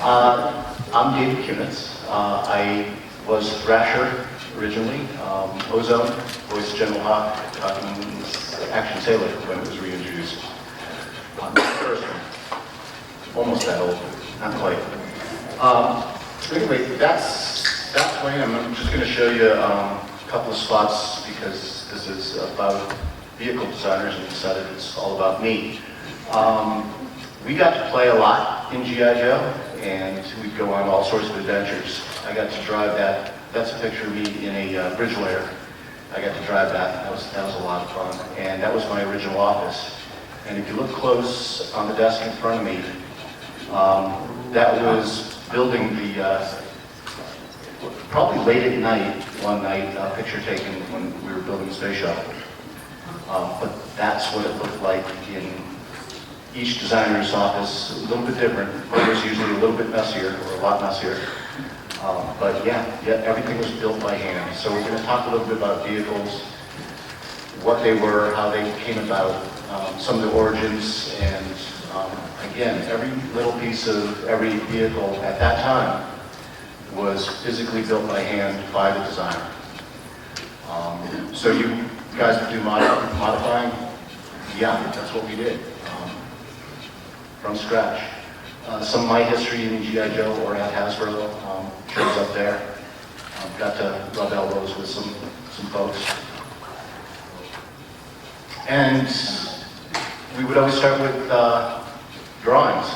I'm Dave Kunitz. I was Thrasher originally, Ozone, voice General Hawk, Action Sailor when it was reintroduced. The first one. Almost that old, not quite. Anyway, that's Wayne. I'm just going to show you a couple of spots because this is about vehicle designers and decided it's all about me. We got to play a lot in G.I. Joe, and we'd go on all sorts of adventures. I got to drive that. That's a picture of me in a bridge layer. I got to drive that. That was a lot of fun, and that was my original office. And if you look close on the desk in front of me, that was building the, probably late at night, one night, a picture taken when we were building the space shuttle. But that's what it looked like in each designer's office. A little bit different. Mine usually a little bit messier, or a lot messier. But yeah, everything was built by hand. So we're going to talk a little bit about vehicles, what they were, how they came about, some of the origins, and again, every little piece of every vehicle at that time was physically built by hand by the designer. So you guys would do modifying? Yeah, that's what we did, from scratch. Some of my history in G.I. Joe or at Hasbro shows up there. Got to rub elbows with some folks. And we would always start with drawings.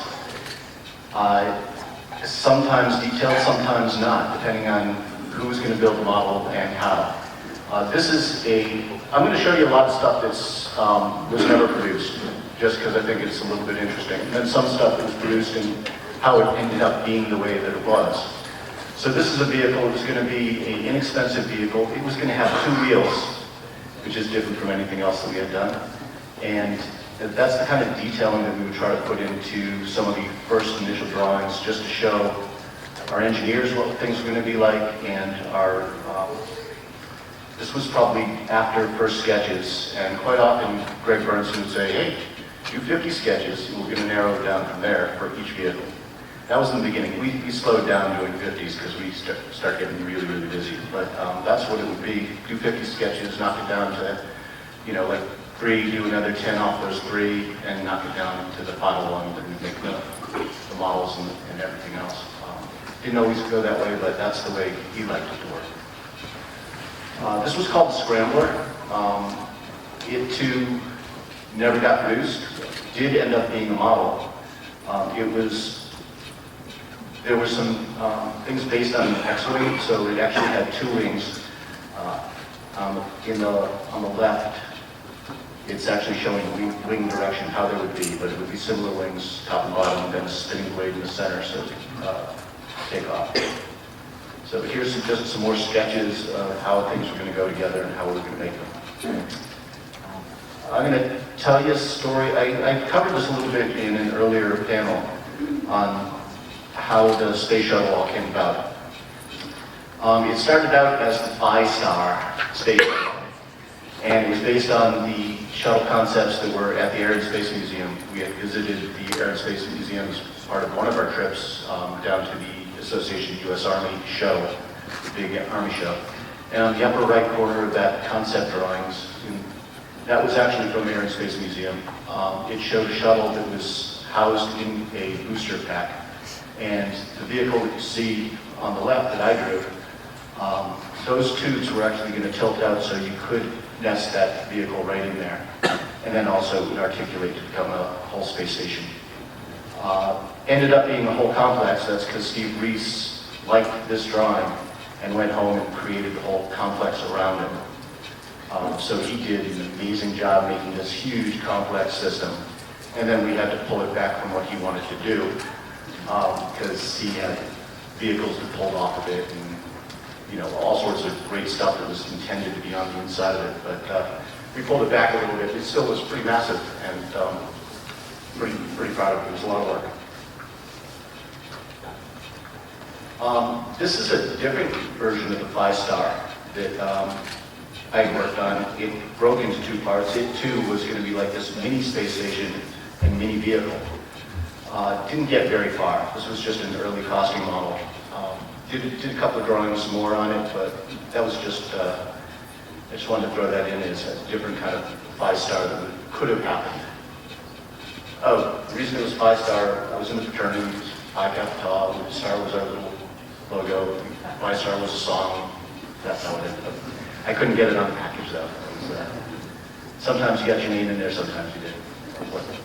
Sometimes detailed, sometimes not, depending on who was going to build the model and how. I'm going to show you a lot of stuff that's was never produced, just because I think it's a little bit interesting. And then some stuff that was produced and how it ended up being the way that it was. So this is a vehicle. It was going to be an inexpensive vehicle. It was going to have 2 wheels, which is different from anything else that we had done. And that's the kind of detailing that we would try to put into some of the first initial drawings, just to show our engineers what things were going to be like, and this was probably after first sketches, and quite often Greg Bernson would say, hey, do 50 sketches, and we're going to narrow it down from there for each vehicle. That was in the beginning. We slowed down doing 50s because we start getting really, really busy. But that's what it would be. Do 50 sketches, knock it down to, like 3, do another 10 off those 3, and knock it down to the final one, and make the models and everything else. Didn't always go that way, but that's the way he liked it to work. This was called the Scrambler. It too never got produced. Did end up being a model. There were some things based on X-wing, so it actually had 2 wings. On the left, it's actually showing wing direction, how they would be, but it would be similar wings, top and bottom, and then a spinning blade in the center, so to take off. So here's just some more sketches of how things were going to go together and how we were going to make them. I'm going to tell you a story. I covered this a little bit in an earlier panel on how the space shuttle all came about. It started out as the Phi-Star space shuttle, and it was based on the shuttle concepts that were at the Air and Space Museum. We had visited the Air and Space Museum as part of one of our trips down to the Association U.S. Army show, the big Army show. And on the upper right corner of that concept drawings, that was actually from the Air and Space Museum. It showed a shuttle that was housed in a booster pack. And the vehicle that you see on the left that I drew, those tubes were actually going to tilt out so you could nest that vehicle right in there. And then also it would articulate to become a whole space station. Ended up being a whole complex. That's because Steve Reese liked this drawing and went home and created the whole complex around it. So he did an amazing job making this huge complex system. And then we had to pull it back from what he wanted to do because he had vehicles that pulled off of it and all sorts of great stuff that was intended to be on the inside of it. But we pulled it back a little bit. It still was pretty massive and pretty proud of it. It was a lot of work. This is a different version of the Phi-Star that I worked on. It broke into 2 parts. It too was going to be like this mini space station and mini vehicle. Didn't get very far. This was just an early costume model. Did a couple of drawings more on it, but that was just, I just wanted to throw that in as a different kind of 5-star that could have happened. Oh, the reason it was 5-star, I was in the fraternity, Pi Kappa Tau, the star was our little logo, 5-star was a song, that's how it ended up. I couldn't get it on the package though. It was, sometimes you got your name in there, sometimes you didn't,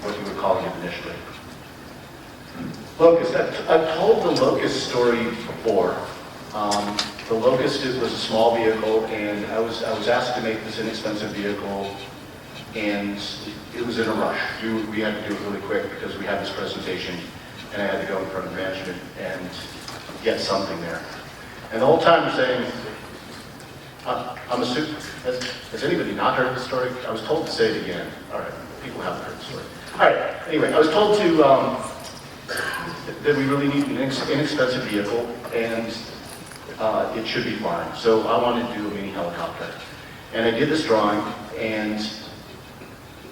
what you were calling it initially. Locust, I've told the Locust story before. The Locust was a small vehicle, and I was asked to make this inexpensive vehicle, and it was in a rush. We had to do it really quick because we had this presentation, and I had to go in front of management and get something there. And the whole time I'm saying, I'm assuming, has anybody not heard the story? I was told to say it again. All right, people haven't heard the story. All right, anyway, I was told to, that we really need an inexpensive vehicle, and it should be flying. So I wanted to do a mini helicopter. And I did this drawing, and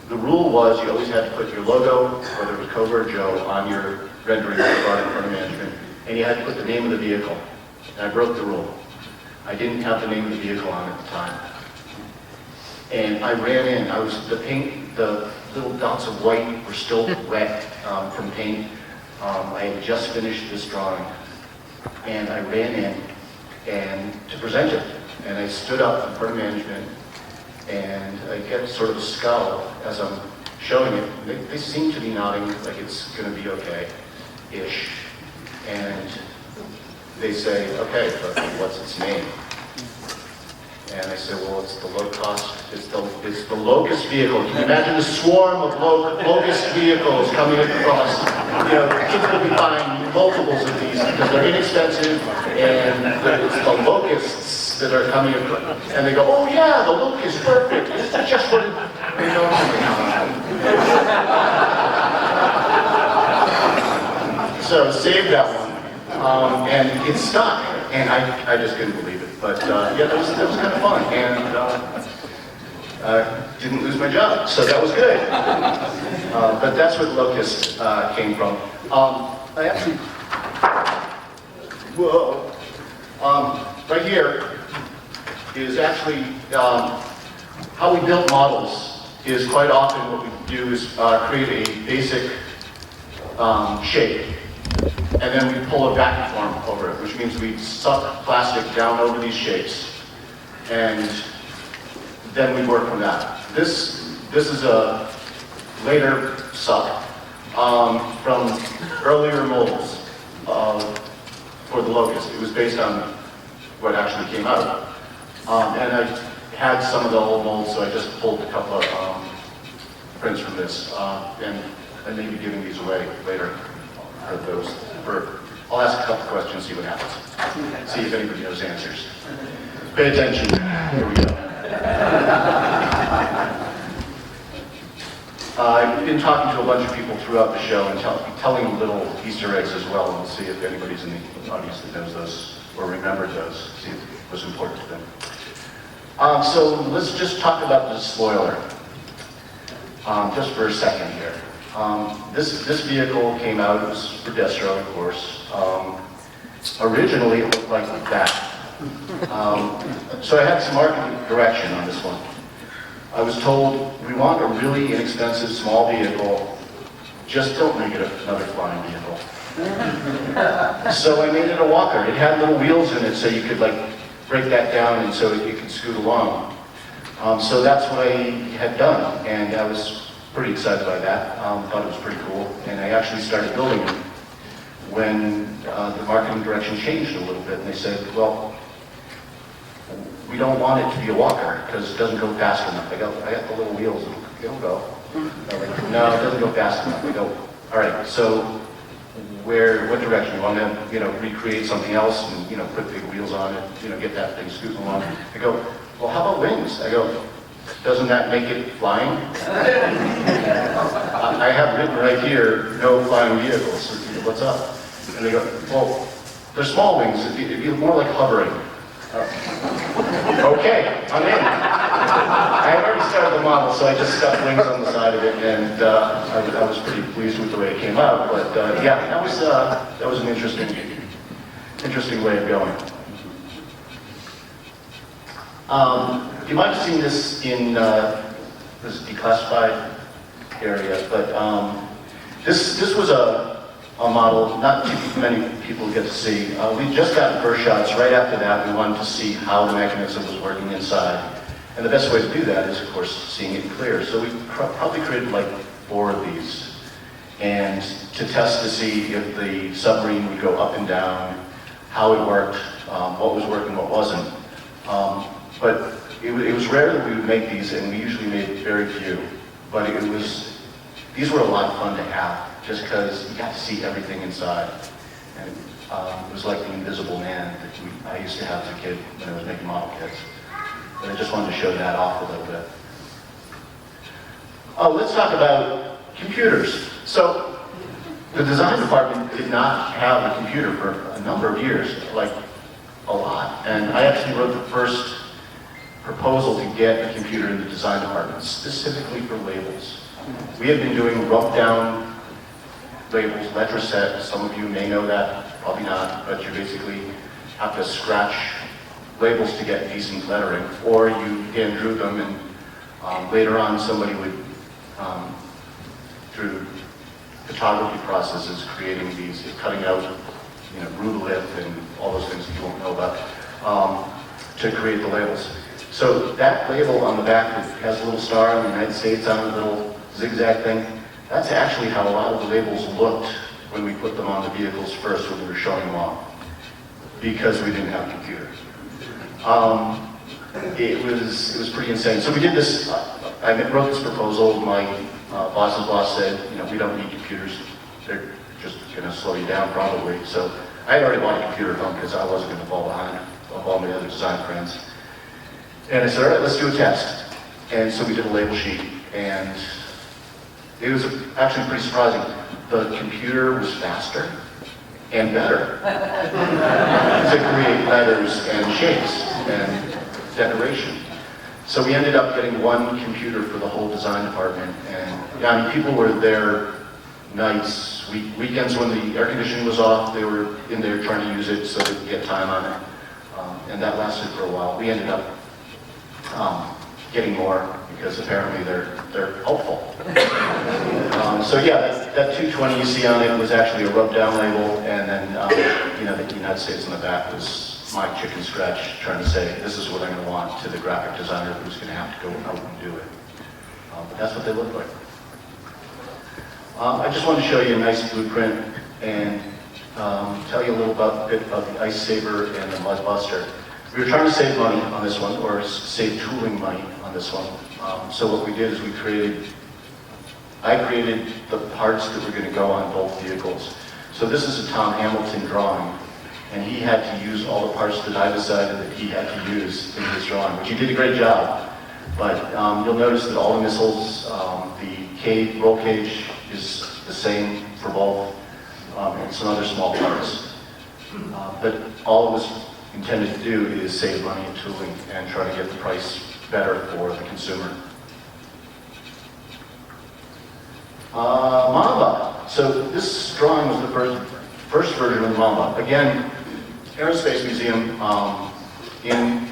the rule was you always had to put your logo, whether it was Cobra or Joe, on your rendering that you brought in front of management, and you had to put the name of the vehicle. And I broke the rule. I didn't have the name of the vehicle on at the time. And I ran in, the little dots of white were still wet from paint. I had just finished this drawing, and I ran in and to present it. And I stood up in front of management, and I get sort of a scowl as I'm showing it. They seem to be nodding like it's going to be okay-ish. And they say, okay, but what's its name? And I said, well, it's the low-cost, it's the Locust vehicle. Can you imagine the swarm of Locust vehicles coming across? You know, kids will be buying multiples of these because they're inexpensive, and it's the Locusts that are coming across. And they go, oh yeah, the Locust, perfect. This is just what they normally have. So save that one, and it stuck, and I just couldn't believe it. But yeah, that was kind of fun, and didn't lose my job, so that was good. But that's where Locust came from. I actually, whoa, right here is actually how we build models. Is quite often what we do is create a basic shape. And then we pull a vacuum form over it, which means we suck plastic down over these shapes, and then we work from that. This is a later suck from earlier molds for the Locust. It was based on what actually came out. And I had some of the old molds, so I just pulled a couple of prints from this, and I may be giving these away later. Those I'll ask a couple questions, see what happens. See if anybody knows answers. Pay attention. Here we go. I've been talking to a bunch of people throughout the show and telling little Easter eggs as well, and we'll see if anybody's in the audience that knows those or remembered those, see if it was important to them. So let's just talk about the spoiler, just for a second here. This vehicle came out, it was for Destro, of course. Originally, it looked like that. So I had some marketing direction on this one. I was told, we want a really inexpensive small vehicle, just don't make it another flying vehicle. So I made it a walker. It had little wheels in it so you could like break that down and so you could scoot along. So that's what I had done, and I was pretty excited by that. Thought it was pretty cool, and I actually started building it when the marketing direction changed a little bit, and they said, well, we don't want it to be a walker because it doesn't go fast enough. I got the little wheels, it'll go. Like, no, it doesn't go fast enough. I go, all right, so what direction? You want to, recreate something else and, put big wheels on it, get that thing scooting along. I go, well, how about wings? I go, doesn't that make it flying? I have written right here, no flying vehicles. What's up? And they go, well, they're small wings. It'd be more like hovering. Okay, I'm in. I had already started the model, so I just stuck wings on the side of it, and I was pretty pleased with the way it came out. But yeah, that was an interesting way of going. You might have seen this in this declassified area, but this was a model not too many people get to see. We just got first shots. Right after that, we wanted to see how the mechanism was working inside. And the best way to do that is, of course, seeing it clear. So we probably created like 4 of these, and to test to see if the submarine would go up and down, how it worked, what was working, what wasn't. But it was rare that we would make these, and we usually made very few. But these were a lot of fun to have, just because you got to see everything inside. And it was like the Invisible Man that I used to have as a kid when I was making model kits. But I just wanted to show that off a little bit. Oh, let's talk about computers. So the design department did not have a computer for a number of years, like a lot. And I actually wrote the first proposal to get a computer in the design department, specifically for labels. We had been doing rub-down labels, letter set. Some of you may know that, probably not, but you basically have to scratch labels to get decent lettering, or you hand drew them, and later on somebody would, through photography processes, creating these, cutting out, rudolith and all those things that you won't know about, to create the labels. So that label on the back that has a little star in the United States on it, a little zigzag thing, that's actually how a lot of the labels looked when we put them on the vehicles first when we were showing them off, because we didn't have computers. It was pretty insane. So we did this, I wrote this proposal. My boss's boss said, we don't need computers. They're just going to slow you down probably. So I had already bought a computer at home because I wasn't going to fall behind of all my other design friends. And I said, all right, let's do a test. And so we did a label sheet, and it was actually pretty surprising. The computer was faster and better to create letters and shapes and decoration. So we ended up getting one computer for the whole design department, and people were there nights, weekends when the air conditioning was off, they were in there trying to use it so they could get time on it, and that lasted for a while. We ended up getting more because apparently they're helpful. So yeah, that 220 you see on it was actually a rub-down label, and then the United States on the back was my chicken scratch trying to say, this is what I'm going to want to the graphic designer who's going to have to go out and do it. But that's what they look like. I just wanted to show you a nice blueprint and tell you a little bit about the Ice Saber and the Mud Buster. We were trying to save money on this one, or save tooling money on this one. So what we did is I created the parts that were going to go on both vehicles. So this is a Tom Hamilton drawing, and he had to use all the parts that I decided that he had to use in his drawing, which he did a great job. But you'll notice that all the missiles, the roll cage is the same for both, and some other small parts. But all it was intended to do is save money in tooling and try to get the price better for the consumer. Mamba. So this drawing was the first version of the Mamba. Again, Aerospace Museum in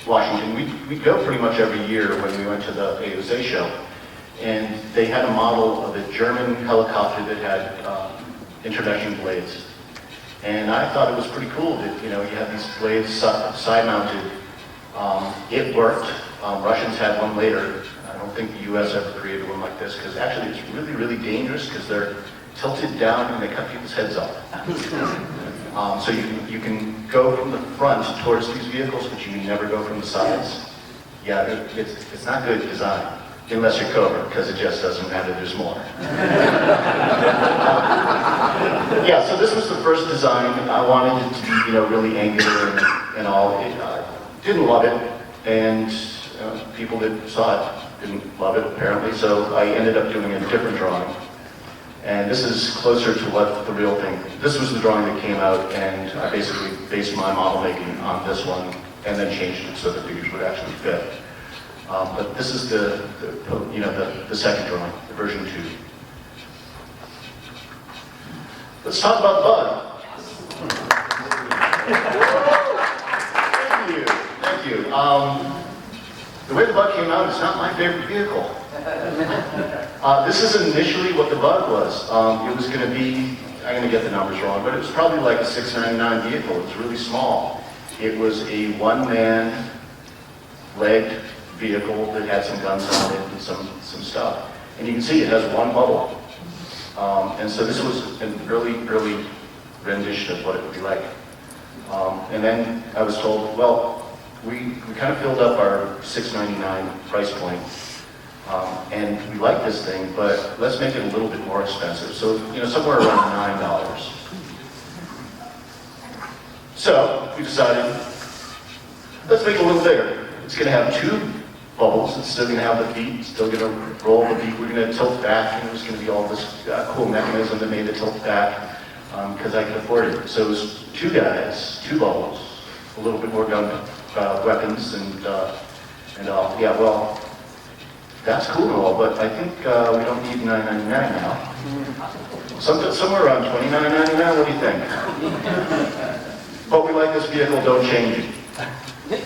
Washington. We'd go pretty much every year when we went to the AUSA show, and they had a model of a German helicopter that had intervention blades. And I thought it was pretty cool that you have these blades side-mounted. It worked. Russians had one later. I don't think the U.S. ever created one like this, because actually it's really, really dangerous because they're tilted down and they cut people's heads off. So you can go from the front towards these vehicles, but you can never go from the sides. Yeah, it's not good design, unless you're Cobra, because it just doesn't matter, there's more. Yeah, so this was the first design. I wanted it to be, really angular and all. Didn't love it, and people that saw it didn't love it, apparently, so I ended up doing a different drawing. And this is closer to what the real thing. This was the drawing that came out, and I basically based my model making on this one, and then changed it so that these would actually fit. But this is the second drawing, the version 2. Let's talk about the bug. Thank you. The way the bug came out is not my favorite vehicle. This is initially what the bug was. It was going to be, I'm going to get the numbers wrong, but it was probably like a $699 vehicle. It was really small. It was a one-man legged vehicle that had some guns on it and some stuff. And you can see it has one bubble. And so this was an early rendition of what it would be like. And then I was told, well, we kind of filled up our $699 price point. And we like this thing, but let's make it a little bit more expensive. So, somewhere around $9. So we decided, let's make it a little bigger. It's going to have 2 bubbles. It's still going to have the feet. It's still going to roll the feet. We're going to tilt back, and there's going to be all this cool mechanism that made the tilt back because I could afford it. So it was 2 guys, 2 bubbles, a little bit more gun weapons, and all. Yeah, well, that's cool and all, but I think we don't need $9.99 now. Somewhere around $29.99. What do you think? But we like this vehicle. Don't change it.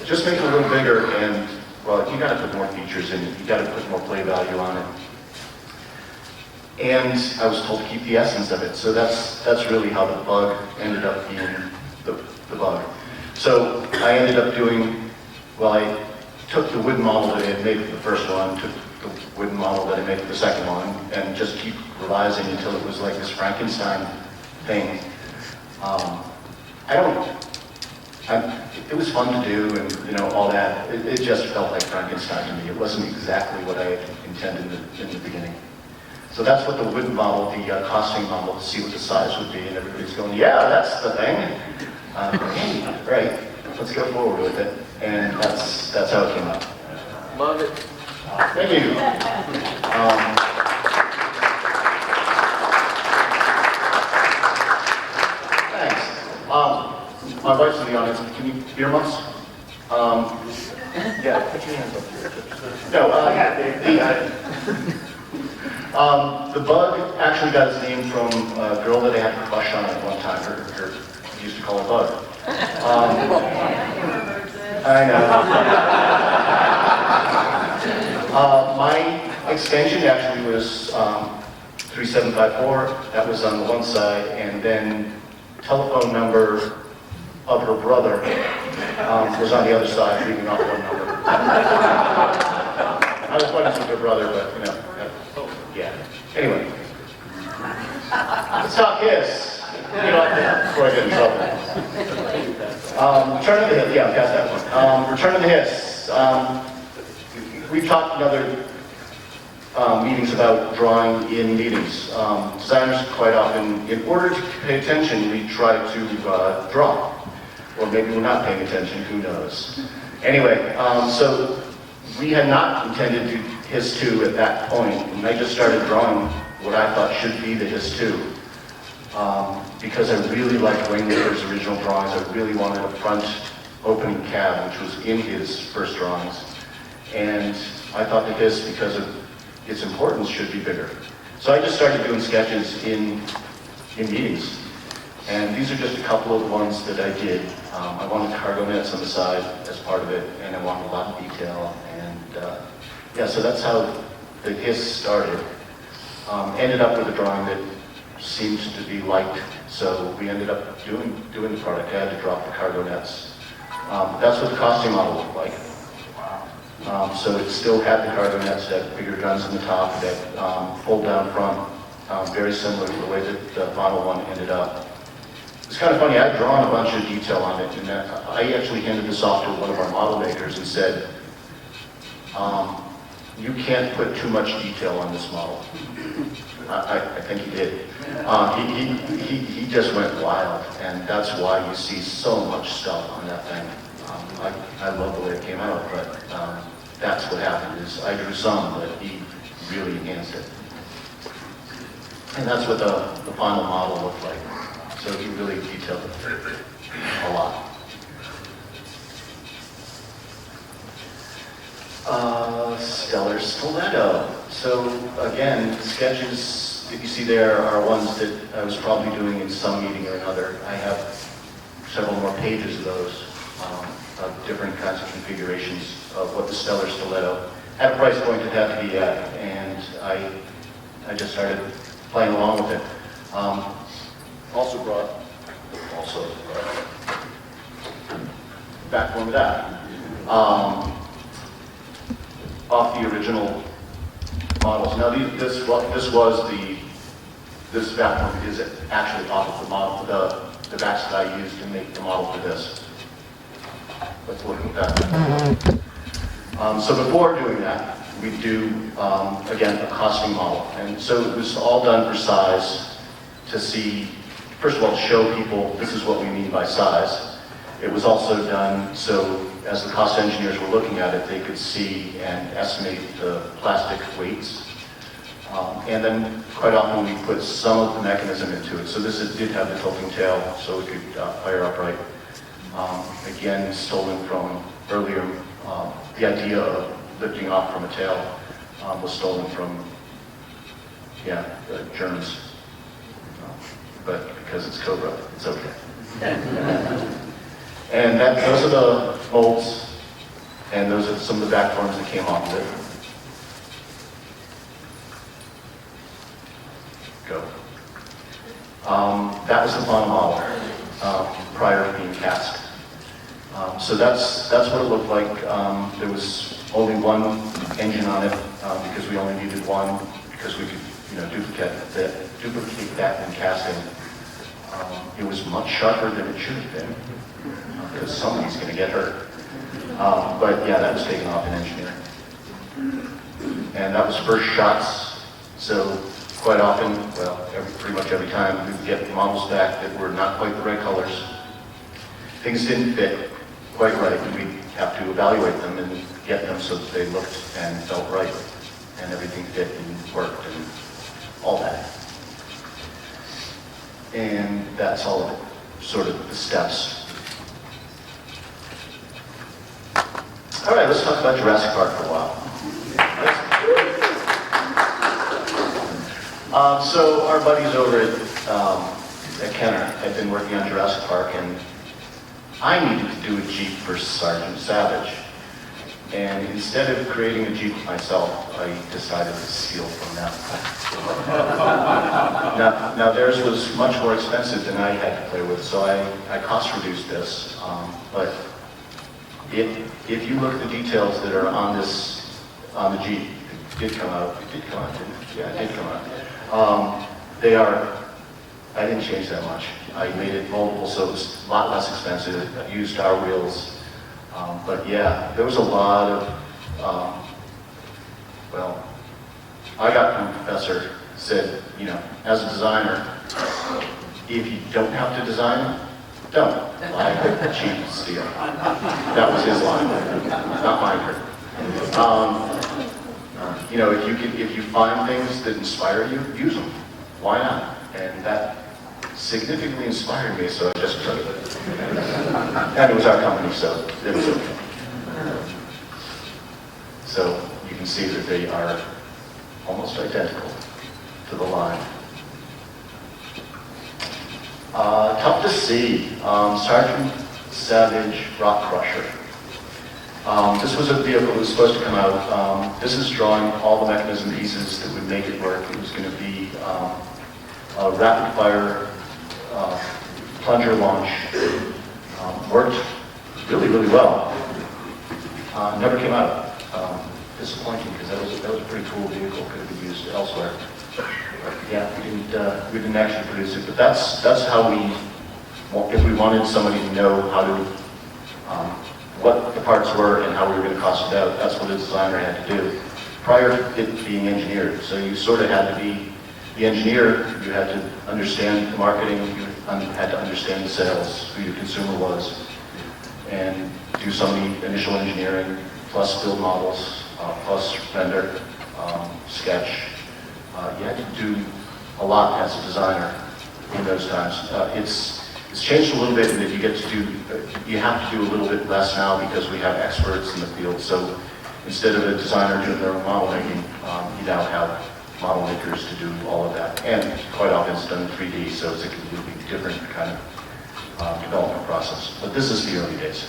Just make it a little bigger, and well, you got to put more features in it. You got to put more play value on it. And I was told to keep the essence of it. So that's really how the bug ended up being the bug. So I ended up doing, well, I took the wooden model that I had made for the first one, took the wooden model that I made for the second one, and just keep revising until it was like this Frankenstein thing. It was fun to do, and all that. It just felt like Frankenstein to me. It wasn't exactly what I had intended in the beginning. So that's what the wooden model, the costing model, to see what the size would be, and everybody's going, yeah, that's the thing. Hey, right, let's go forward with it, and that's how it came out. Love it. Thank you. Thanks. My wife's in the audience. Can you hear us? Yeah, put your hands up here. No, the bug actually got its name from a girl that I had a crush on at one time. Her used to call her Bug. I know. My extension actually was 3754. That was on the one side, and then telephone number of her brother was on the other side, leaving off one number. I was buddies with her brother, but yeah. Anyway, let's talk Hiss. Before I get in trouble. Return of the Hiss. Yeah, I've got that one. Return of the Hiss. We've talked in other meetings about drawing in meetings. Designers quite often, in order to pay attention, we try to draw. Or maybe we're not paying attention, who knows. Anyway, so we had not intended to Hiss 2 at that point, and I just started drawing what I thought should be the Hiss 2. Because I really liked Waymaker's original drawings. I really wanted a front opening cab, which was in his first drawings. And I thought the Hiss, because of its importance, should be bigger. So I just started doing sketches in meetings. And these are just a couple of ones that I did. I wanted cargo nets on the side as part of it, and I wanted a lot of detail. And yeah, so that's how the Hiss started. Ended up with a drawing that seemed to be liked, so we ended up doing the product. I had to drop the cargo nets. That's what the costing model looked like. So it still had the cargo nets, that bigger guns in the top, that fold down front, very similar to the way that the final one ended up. It's kind of funny, I'd drawn a bunch of detail on it, and I actually handed this off to one of our model makers and said, you can't put too much detail on this model. I think he did. He just went wild, and that's why you see so much stuff on that thing. I love the way it came out, but that's what happened is I drew some, but he really enhanced it. And that's what the final model looked like. So he really detailed it a lot. stellar stiletto. So again, the sketches that you see there are ones that I was probably doing in some meeting or another. I have several more pages of those, of different kinds of configurations of what the stellar stiletto at a price point it had to be at, and I just started playing along with it. Also brought back one of that. Off the original models. Now this background is actually off of the model, the backs that I used to make the model for this. Let's look at that. So before doing that, we do, again, a costing model. And so it was all done for size to see, first of all, to show people this is what we mean by size. It was also done so as the cost engineers were looking at it, they could see and estimate the plastic weights. And then quite often we put some of the mechanism into it. So this did have the tilting tail, so it could fire upright. Again, stolen from earlier, the idea of lifting off from a tail was stolen from, the Germans. But because it's Cobra, it's okay. And those are the molds, and those are some of the back forms that came off of it. Go. That was the final model prior to being cast. So that's what it looked like. There was only one engine on it because we only needed one because we could duplicate that in casting. It was much sharper than it should have been because somebody's going to get hurt. But yeah, that was taken off in engineering. And that was first shots. So quite often, well, pretty much every time, we would get models back that were not quite the right colors. Things didn't fit quite right, and we'd have to evaluate them and get them so that they looked and felt right, and everything fit and worked and all that. And that's all of it, sort of the steps. All right, let's talk about Jurassic Park for a while. So our buddies over at Kenner had been working on Jurassic Park, and I needed to do a Jeep for Sergeant Savage. And instead of creating a Jeep myself, I decided to steal from them. Now theirs was much more expensive than I had to play with, so I cost reduced this. But if you look at the details that are on the Jeep, it did come out, didn't it? Yeah, it did come out. I didn't change that much. I made it moldable, so it was a lot less expensive. I used our wheels. But yeah, there was a lot of, well, I got from a professor, said, as a designer, if you don't have to design, don't. Lie, cheat, steal. That was his line, not mine. If you find things that inspire you, use them. Why not? And that significantly inspired me, so I just took it. And it was our company, so it was okay. So you can see that they are almost identical to the line. Tough to see. Sergeant Savage Rock Crusher. This was a vehicle that was supposed to come out. This is drawing all the mechanism pieces that would make it work. It was going to be a rapid fire plunger launch. Worked really, really well. Never came out. Disappointing because that was a pretty cool vehicle. Could have been used elsewhere. But yeah, we didn't actually produce it. But that's how if we wanted somebody to know how to what the parts were and how we were going to cost it out, that's what a designer had to do prior to it being engineered. So you sort of had to be the engineer. You had to understand the marketing. You had to understand the sales, who your consumer was, and do some of the initial engineering, plus build models, plus render, sketch. You had to do a lot as a designer in those times. It's changed a little bit in that you have to do a little bit less now because we have experts in the field. So instead of a designer doing their own model making, you now have model makers to do all of that. And quite often it's done in 3D, so it's a completely different kind of development process. But this is the early days.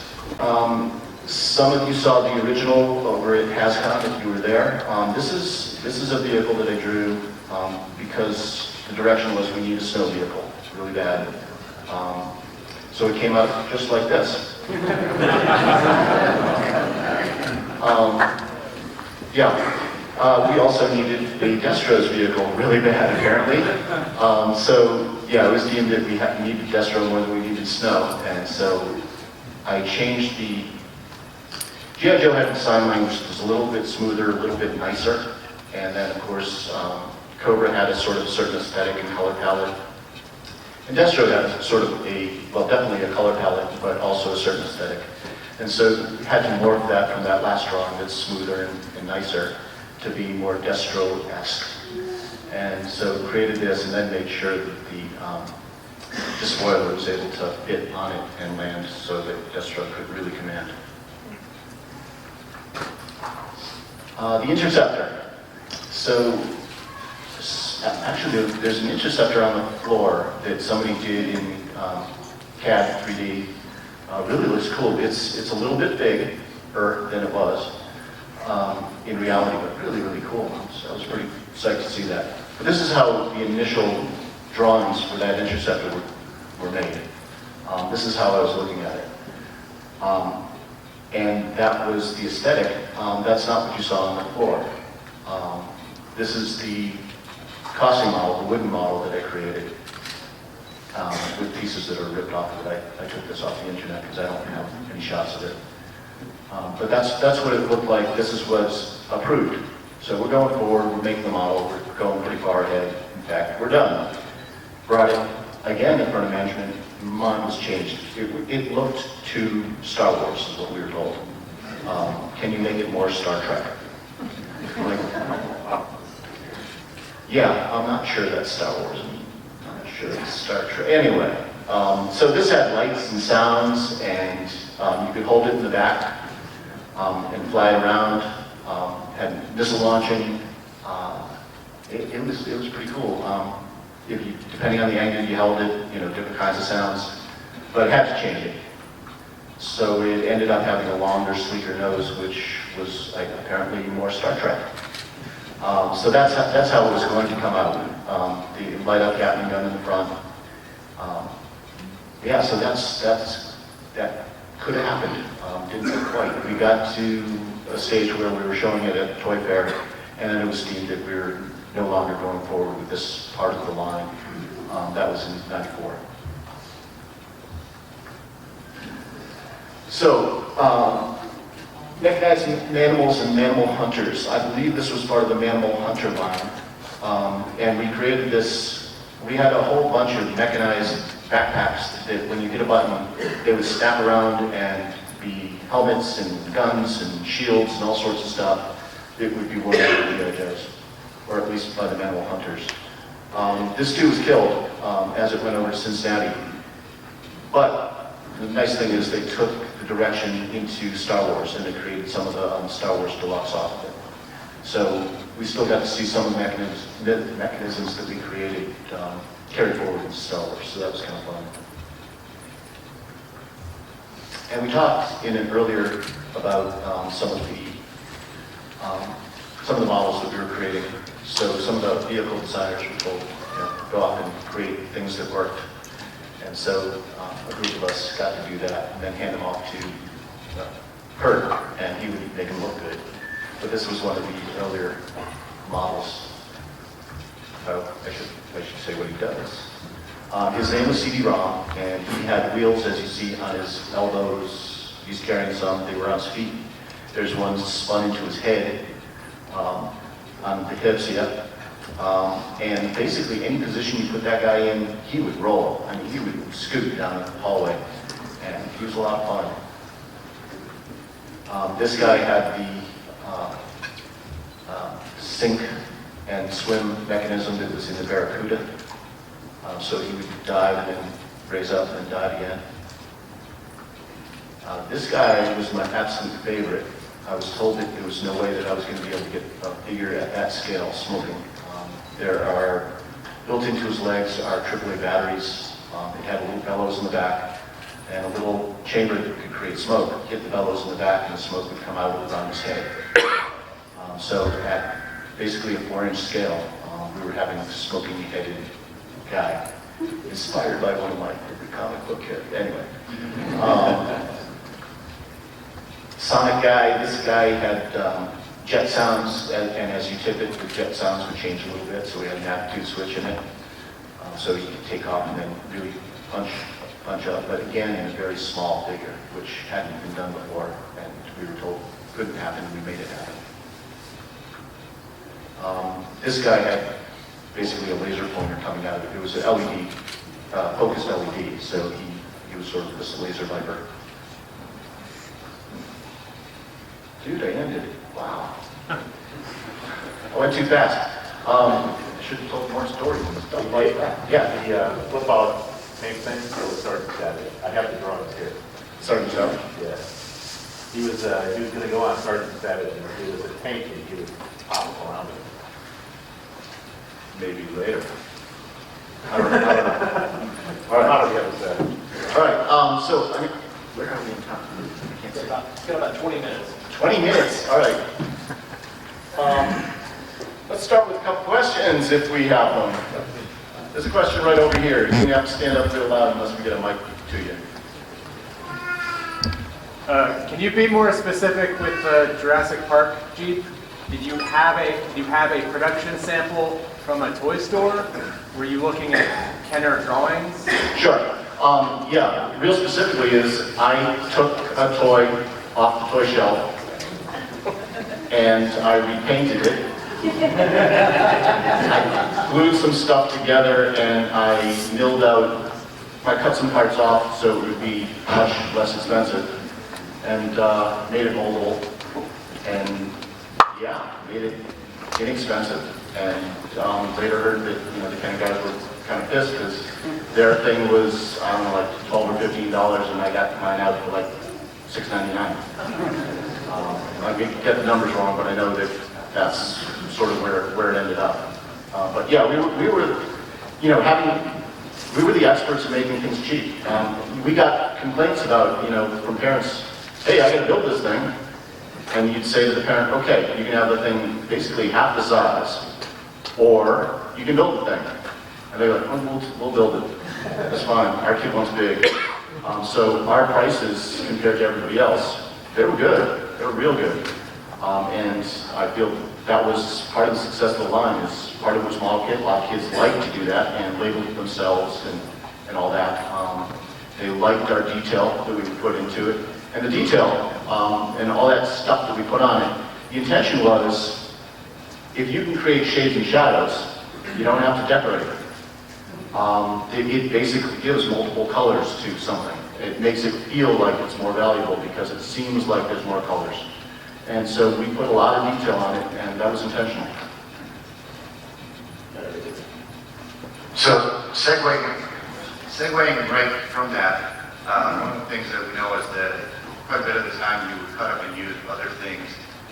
Some of you saw the original over at Hasbro if you were there. This is a vehicle that I drew because the direction was we need a snow vehicle really bad. So it came out just like this. We also needed a Destro's vehicle really bad, apparently. So yeah, it was deemed that we needed Destro more than we needed snow, and so I changed the G.I. Joe had a design language that was a little bit smoother, a little bit nicer, and then of course Cobra had a sort of certain aesthetic and color palette. And Destro had sort of definitely a color palette, but also a certain aesthetic. And so we had to morph that from that last drawing that's smoother and nicer to be more Destro-esque. And so created this and then made sure that the spoiler was able to fit on it and land so that Destro could really command. The interceptor. So actually there's an interceptor on the floor that somebody did in CAD 3D. Really looks cool. It's a little bit bigger than it was in reality, but really, really cool. So I was pretty psyched to see that. But this is how the initial drawings for that interceptor were made. This is how I was looking at it. And that was the aesthetic. That's not what you saw on the floor. This is the costume model, the wooden model that I created with pieces that are ripped off of it. I took this off the internet because I don't have any shots of it. But that's what it looked like. This is what's approved. So we're going forward, we're making the model, we're going pretty far ahead. In fact, we're done. Brought it again in front of management. Mine was changed. It looked to Star Wars, is what we were told. Can you make it more Star Trek? Like, yeah, I'm not sure that's Star Wars. I'm not sure it's Star Trek. Anyway, so this had lights and sounds, and you could hold it in the back and fly it around. Had missile launching. It was pretty cool. Depending on the angle you held it, different kinds of sounds, but I had to change it. So it ended up having a longer, sleeker nose, which was apparently more Star Trek. So that's how it was going to come out. The light up Gatling gun in the front. So that could have happened. Didn't quite. We got to a stage where we were showing it at the toy fair, and then it was deemed that we were no longer going forward with this part of the line. That was in '94. So, mechanized Manimals and Manimal Hunters. I believe this was part of the Manimal Hunter line. And we created this, we had a whole bunch of mechanized backpacks that when you hit a button, they would snap around and be helmets and guns and shields and all sorts of stuff. It would be worn by the G.I. Joes, or at least by the Manimal Hunters. This too was killed as it went over to Cincinnati. But the nice thing is they took the direction into Star Wars and they created some of the Star Wars Deluxe off of it. So we still got to see some of the mechanisms that we created carried forward into Star Wars, so that was kind of fun. And we talked in an earlier about some of the models that we were creating. So some of the vehicle designers were told, go off and create things that worked. And so a group of us got to do that and then hand them off to Kurt, and he would make them look good. But this was one of the earlier models. I should say what he does. His name was CD-ROM, and he had wheels, as you see, on his elbows. He's carrying some. They were on his feet. There's one spun into his head, on the hips, and basically any position you put that guy in, he would roll. I mean, he would scoot down the hallway, and he was a lot of fun. This guy had the sink and swim mechanism that was in the Barracuda. So he would dive and then raise up and then dive again. This guy was my absolute favorite. I was told that there was no way that I was going to be able to get a figure at that scale smoking. There are, built into his legs are AAA batteries. It had little bellows in the back and a little chamber that could create smoke. Hit the bellows in the back and the smoke would come out around his head. So at basically a 4-inch scale, we were having a smoking-headed guy, inspired by one of my favorite comic book characters. Anyway. Sonic guy, this guy had jet sounds, and as you tip it, the jet sounds would change a little bit, so we had an attitude switch in it. So you could take off and then really punch up, but again, in a very small figure, which hadn't been done before, and we were told couldn't happen, and we made it happen. This guy had basically a laser pointer coming out of it. It was an LED, focused LED, so he was sort of this laser viper. Dude, I ended. Wow. I went too fast. I should have told more stories and stuff like that. Yeah. The flip out same thing, so it started Savage. I have the drawings here. Sergeant Savage? Yeah. He was going to go on Sergeant Savage, and he was a tank, and he would pop around it. Maybe later. I don't know. All right. How do you have Savage? All right. So, I mean, where are we in time? I can't see. Got about 20 minutes. 20 minutes. All right. Let's start with a couple questions if we have them. There's a question right over here. You have to stand up real loud unless we get a mic to you. Can you be more specific with the Jurassic Park Jeep? Did you have a production sample from a toy store? Were you looking at Kenner drawings? Sure. Yeah, real specifically is I took a toy off the toy shelf and I repainted it. I glued some stuff together and I milled out, I cut some parts off so it would be much less expensive and made it moldable and yeah, made it inexpensive. And later heard that the kind of guys were kind of pissed because their thing was, I don't know, like $12 or $15 and I got mine out for like $6.99. I may get the numbers wrong, but I know that that's sort of where it ended up. But yeah, we were the experts in making things cheap. We got complaints about, from parents, hey, I got to build this thing. And you'd say to the parent, okay, you can have the thing basically half the size, or you can build the thing. And they're like, oh, we'll build it. That's fine. Our kid wants big. So our prices compared to everybody else, they were good. They were real good. And I feel that was part of the success of the line, is part of which a lot of kids like to do that and label themselves and all that. They liked our detail that we put into it. And the detail and all that stuff that we put on it, the intention was, if you can create shades and shadows, you don't have to decorate it. It basically gives multiple colors to something. It makes it feel like it's more valuable because it seems like there's more colors. And so we put a lot of detail on it, and that was intentional. So segueing right from that, one of the things that we know is that quite a bit of the time you would cut up and use other things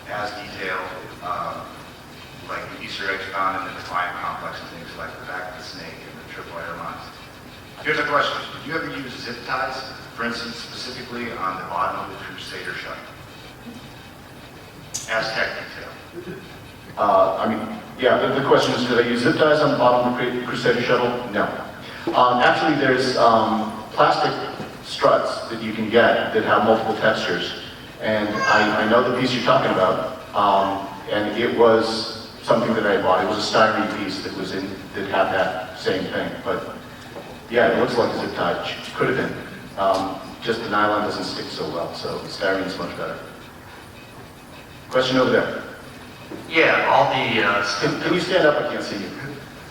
as detail, like the Easter eggs found in the Defiant complex and things like the back of the snake and the tripwire lines. Here's a question. Did you ever use zip ties, for instance, specifically on the bottom of the Crusader shuttle? Aztec detail. The question is, did I use zip ties on the bottom of the Crusader shuttle? No. Actually, there's plastic struts that you can get that have multiple textures. And I know the piece you're talking about, and it was something that I bought. It was a styrene piece that had that same thing. But yeah, it looks like a zip tie. Could have been. Just the nylon doesn't stick so well, so styrene is much better. Question over there. Yeah, all the Can you stand up? I can't see you.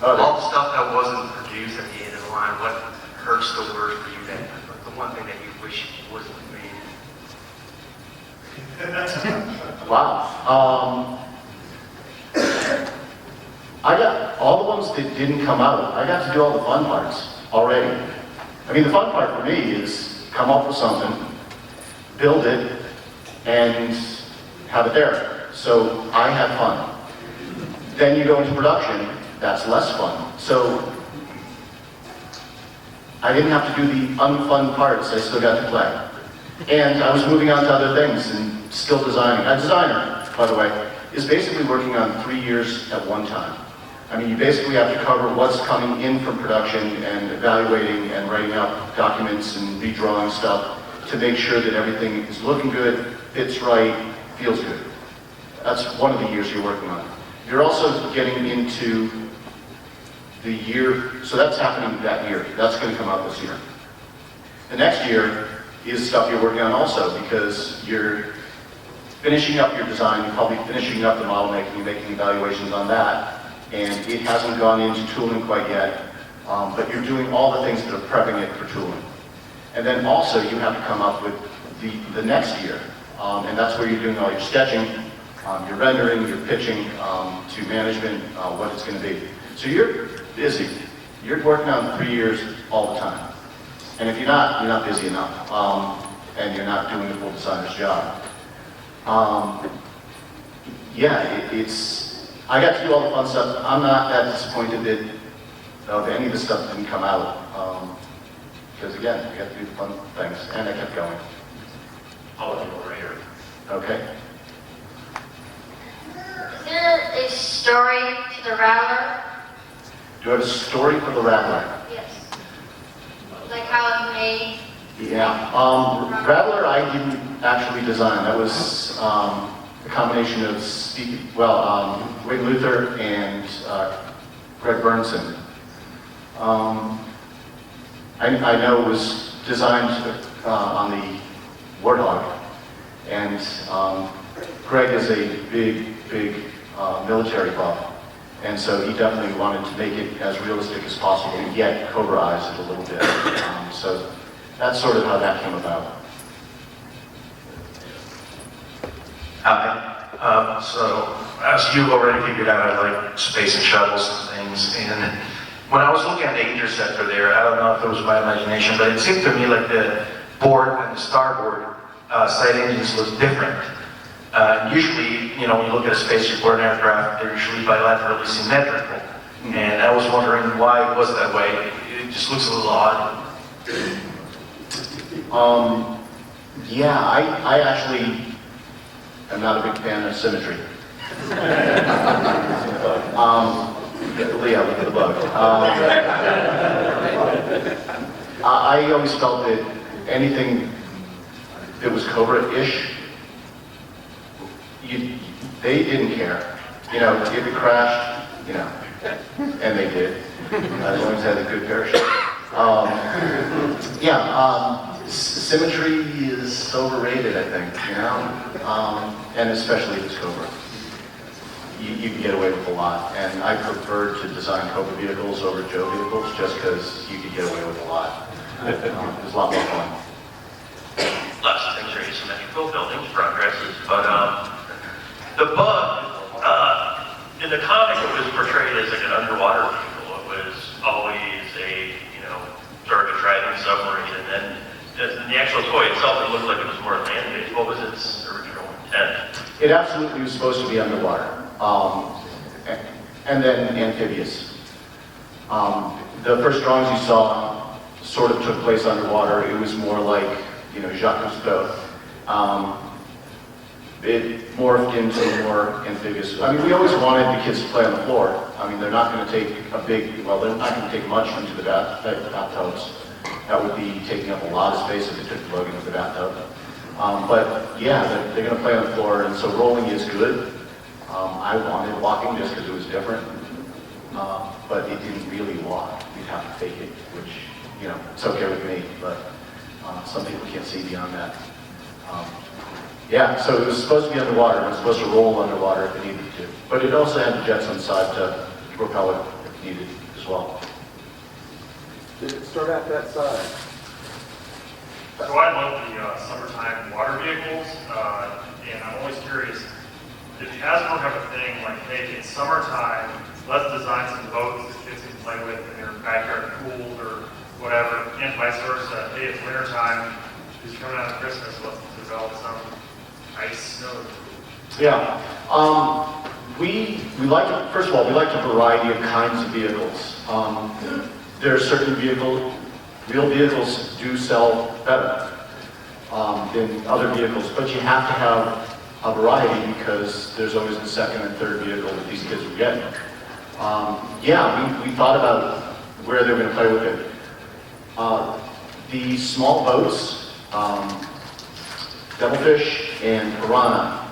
all the stuff that wasn't produced at the end of the line. What hurts the worst for you? That the one thing that you wish wasn't made. Wow. I got all the ones that didn't come out. I got to do all the fun parts already. I mean, the fun part for me is come up with something, build it, and have it there. So I had fun. Then you go into production, that's less fun. So I didn't have to do the unfun parts, I still got to play. And I was moving on to other things and still designing. A designer, by the way, is basically working on 3 years at one time. I mean, you basically have to cover what's coming in from production and evaluating and writing out documents and redrawing stuff to make sure that everything is looking good, fits right, feels good. That's one of the years you're working on. You're also getting into the year, so that's happening that year. That's going to come out this year. The next year is stuff you're working on also, because you're finishing up your design, you're probably finishing up the model making, you're making evaluations on that, and it hasn't gone into tooling quite yet, but you're doing all the things that are prepping it for tooling. And then also you have to come up with the next year, and that's where you're doing all your sketching, your rendering, your pitching to management, what it's going to be. So you're busy. You're working on 3 years all the time. And if you're not busy enough, and you're not doing the full designer's job. I got to do all the fun stuff. I'm not that disappointed that any of the stuff didn't come out. Because again, I got to do the fun things, and I kept going. I'll let you go right here. Okay? Is there a story to the Rattler? Do I have a story for the Rattler? Yes. Like how it made? Yeah. Rattler I didn't actually design. That was a combination of Wade Luther and Greg Burnson. I know it was designed on the Warthog, and Greg is a big military buff, and so he definitely wanted to make it as realistic as possible, yet Cobra-ize it a little bit. So that's sort of how that came about. So, as you already figured out, I like space and shuttles and things, and when I was looking at the interceptor there, I don't know if it was my imagination, but it seemed to me like the board and the starboard side engines look different. Usually, when you look at a spaceship or an aircraft, they're usually bilaterally symmetrical, and I was wondering why it was that way. It just looks a little odd. I actually am not a big fan of symmetry. Leah, look at the bug. I always felt that anything that was Cobra-ish, they didn't care. If it crashed, and they did, as long as they had a good parachute. Symmetry is overrated, I think, and especially if it's Cobra. You can get away with a lot, and I prefer to design Cobra vehicles over Joe vehicles just because you can get away with a lot. It's a lot more fun. Lots of things are asymmetrical, buildings, progresses, but the bug, in the comic it was portrayed as like an underwater vehicle. It was always a, sort of a driving submarine, and then in the actual toy itself it looked like it was more land-based. What was its original intent? It absolutely was supposed to be underwater, and then amphibious. The first drawings you saw sort of took place underwater. It was more like, Jacques Cousteau. It morphed into more amphibious. I mean, we always wanted the kids to play on the floor. I mean, they're not going to take they're not going to take much into the bathtubs. That would be taking up a lot of space if they took the bug into the bathtub. They're going to play on the floor, and so rolling is good. I wanted walking just because it was different, but it didn't really walk. You'd have to fake it, which, it's okay with me, but some people can't see beyond that. So it was supposed to be underwater. It was supposed to roll underwater if it needed to. But it also had the jets on the side to propel it if needed as well. Did it start at that side? So I love the summertime water vehicles, and I'm always curious, did Hasbro have a thing like, hey, it's summertime, let's design some boats that kids can play with in their backyard pools or whatever, and vice versa, hey, it's wintertime, because you're coming out of Christmas, let's develop some ice snow. Yeah. We like, first of all, we like a variety of kinds of vehicles. There are certain real vehicles do sell better than other vehicles, but you have to have a variety because there's always a second and third vehicle that these kids are getting. Yeah, we thought about where they were going to play with it. The small boats, Devilfish and Piranha,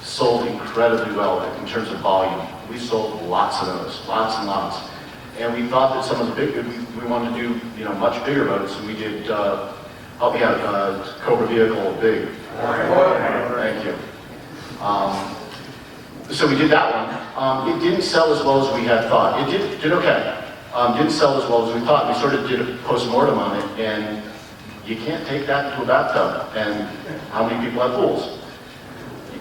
sold incredibly well in terms of volume. We sold lots of those, lots and lots. And we thought that some of the big, we wanted to do, much bigger boats, and we did, help me out, Cobra Vehicle Big. Thank you. So we did that one. It didn't sell as well as we had thought. It did okay. Didn't sell as well as we thought. We sort of did a post-mortem on it, and you can't take that into a bathtub. And how many people have pools?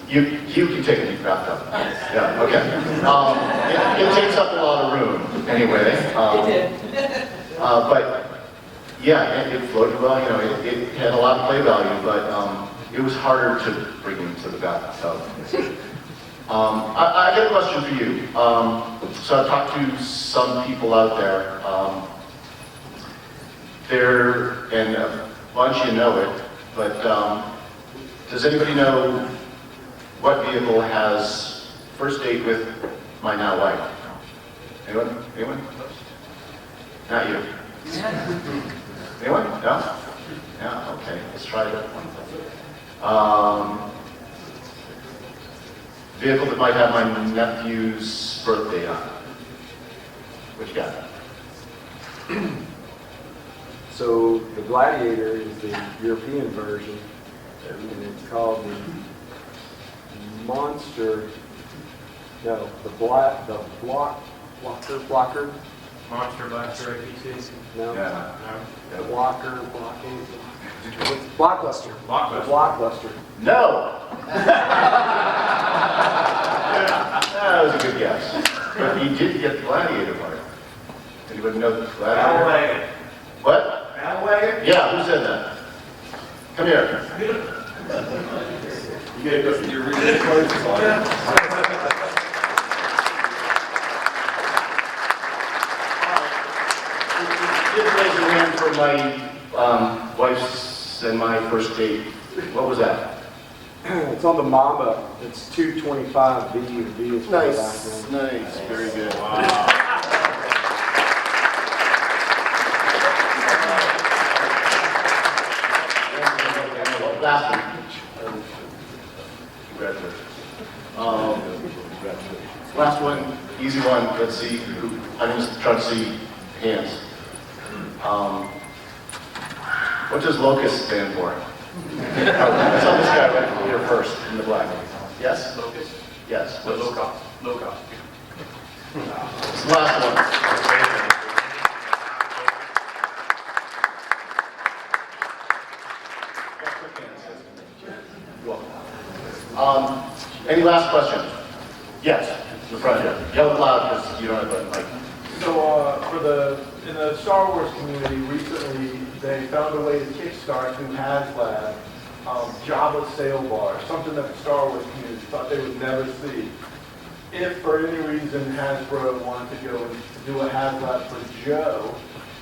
You can take it in your bathtub. Yeah, okay. It takes up a lot of room, anyway. But yeah, it floated well. It had a lot of play value, but it was harder to bring into the bathtub. I got a question for you. So I've talked to some people out there. And a bunch of you know it, but does anybody know what vehicle has first date with my now wife? Anyone? Anyone? Not you. Anyone? No? Yeah, okay, let's try that one. Vehicle that might have my nephew's birthday on it. What you got? So the Gladiator is the European version, and it's called the Monster. No, the Blocker. Monster Blaster APC. No, Yeah. the Blocker. Blockbuster. The Blockbuster. No! That was a good guess. But you did get the Gladiator part. Anybody know the Gladiator? Wagon. What? Wagon? Yeah, who said that? Come here. You gotta go through your reading clothes on. Did raise your hand for my wife's and my first date. What was that? It's on the Mamba. It's 225V, and V is for the back end. Nice, very good. Last one. Congratulations. Last one, easy one. Let's see. I'm just trying to see hands. What does LOCUST stand for? Let's on this guy right here first in the black. Yes? LOCUST? Yes. Low cost. Low cost. It's the last one. Any last questions? Yes, in the front here. Yell it loud because you don't have a mic. So in the Star Wars community, recently they found a way to kickstart through HasLab Jabba sail bar, something that the Star Wars community thought they would never see. If for any reason Hasbro wanted to go and do a HasLab for Joe,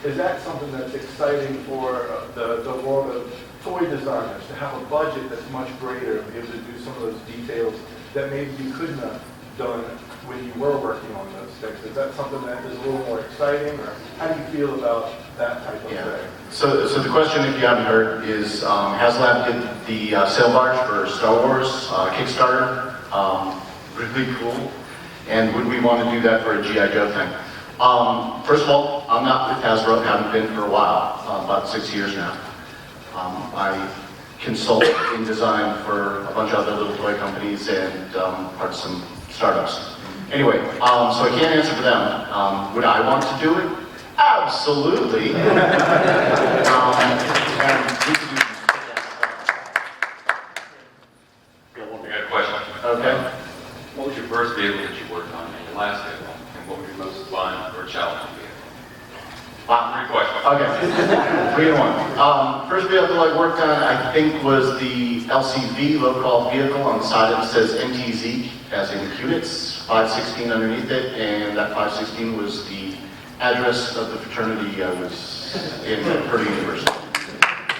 is that something that's exciting for the world of toy designers to have a budget that's much greater and be able to do some of those details that maybe you couldn't have done when you were working on those things? Is that something that is a little more exciting, or how do you feel about that type of thing? So the question, if you haven't heard, is HasLab did the sail barge for Star Wars Kickstarter. Really cool. And would we want to do that for a G.I. Joe thing? First of all, I'm not with Hasbro, haven't been for a while, about 6 years now. I consult in design for a bunch of other little toy companies and part of some startups. Anyway, so I can't answer for them. Would I want to do it? Absolutely. I got a question. Okay. What was your first vehicle that you worked on and your last vehicle? And what was your most fun or challenging vehicle? Wow. 3 questions. Okay. 3 in 1. First vehicle I worked on, I think, was the LCV, low-call vehicle. On the side it says NTZ, as in Kunitz, 516 underneath it, and that 516 was the address of the fraternity I was in at Purdue University.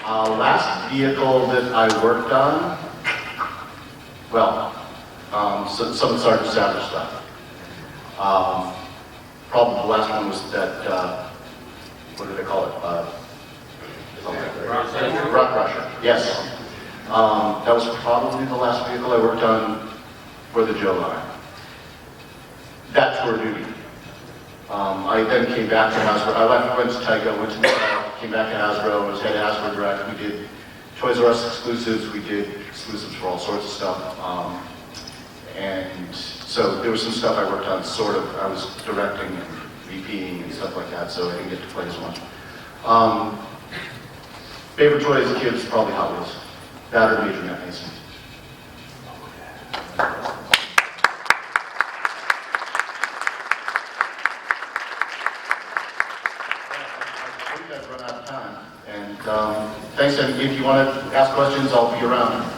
Last vehicle that I worked on, well, some Sergeant Savage stuff. Probably the last one was that, what do they call it? Rock Crusher, yes. That was probably the last vehicle I worked on for the JoeCon. That tour duty. I then came back to Hasbro. I left, went to Tyco, went to Mattel, came back to Hasbro, was head of Hasbro Direct. We did Toys R Us exclusives, we did exclusives for all sorts of stuff. And so there was some stuff I worked on, sort of, I was directing and VPing and stuff like that, so I didn't get to play as much. Favorite toy as a kid was probably Hot Wheels. That or Major Net Racing. I think I've run out of time. And thanks, and if you want to ask questions, I'll be around.